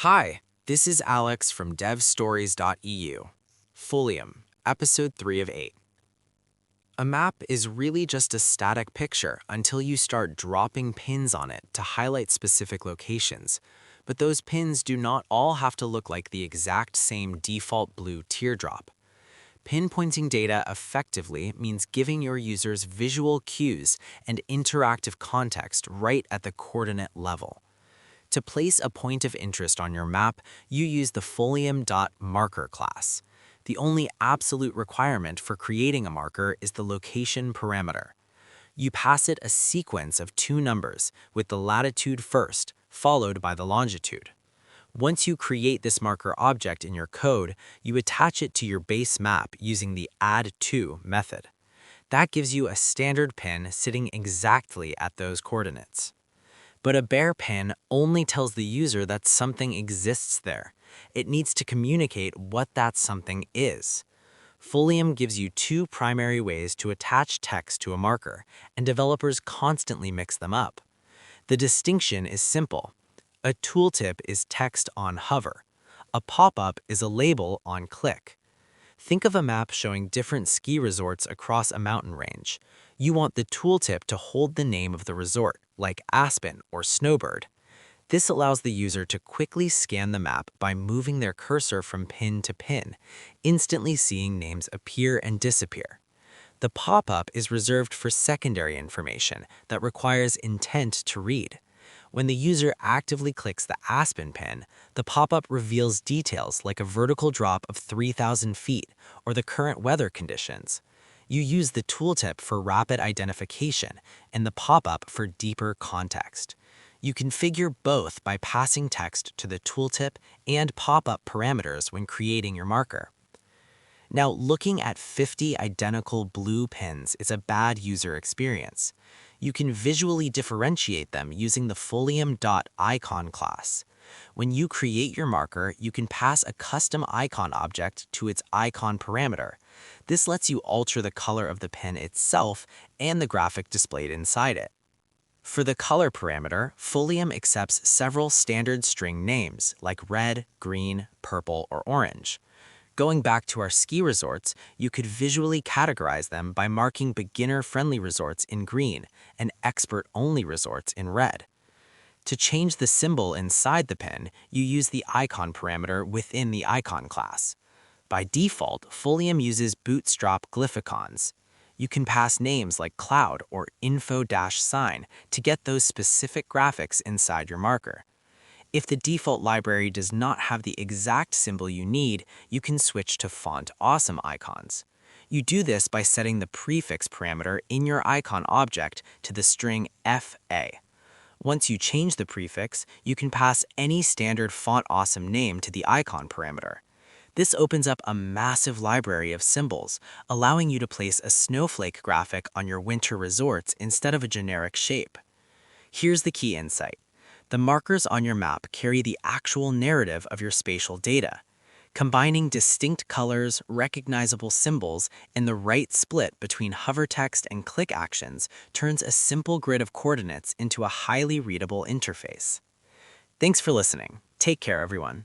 Hi, this is Alex from devstories.eu. Folium, Episode 3 of 8. A map is really just a static picture until you start dropping pins on it to highlight specific locations, but those pins do not all have to look like the exact same default blue teardrop. Pinpointing data effectively means giving your users visual cues and interactive context right at the coordinate level. To place a point of interest on your map, you use the Folium.marker class. The only absolute requirement for creating a marker is the location parameter. You pass it a sequence of 2 numbers, with the latitude first, followed by the longitude. Once you create this marker object in your code, you attach it to your base map using the add_to method. That gives you a standard pin sitting exactly at those coordinates. But a bare pin only tells the user that something exists there. It needs to communicate what that something is. Folium gives you 2 primary ways to attach text to a marker, and developers constantly mix them up. The distinction is simple. A tooltip is text on hover. A pop-up is a label on click. Think of a map showing different ski resorts across a mountain range. You want the tooltip to hold the name of the resort, like Aspen or Snowbird. This allows the user to quickly scan the map by moving their cursor from pin to pin, instantly seeing names appear and disappear. The pop-up is reserved for secondary information that requires intent to read. When the user actively clicks the Aspen pin, the pop-up reveals details like a vertical drop of 3,000 feet or the current weather conditions. You use the tooltip for rapid identification and the pop-up for deeper context. You configure both by passing text to the tooltip and pop-up parameters when creating your marker. Now, looking at 50 identical blue pins is a bad user experience. You can visually differentiate them using the Folium.icon class. When you create your marker, you can pass a custom icon object to its icon parameter. This lets you alter the color of the pin itself and the graphic displayed inside it. For the color parameter, Folium accepts several standard string names like red, green, purple, or orange. Going back to our ski resorts, you could visually categorize them by marking beginner-friendly resorts in green and expert-only resorts in red. To change the symbol inside the pin, you use the icon parameter within the icon class. By default, Folium uses bootstrap glyphicons. You can pass names like cloud or info-sign to get those specific graphics inside your marker. If the default library does not have the exact symbol you need, you can switch to font awesome icons. You do this by setting the prefix parameter in your icon object to the string FA. Once you change the prefix, you can pass any standard font awesome name to the icon parameter. This opens up a massive library of symbols, allowing you to place a snowflake graphic on your winter resorts instead of a generic shape. Here's the key insight. The markers on your map carry the actual narrative of your spatial data. Combining distinct colors, recognizable symbols, and the right split between hover text and click actions turns a simple grid of coordinates into a highly readable interface. Thanks for listening. Take care, everyone.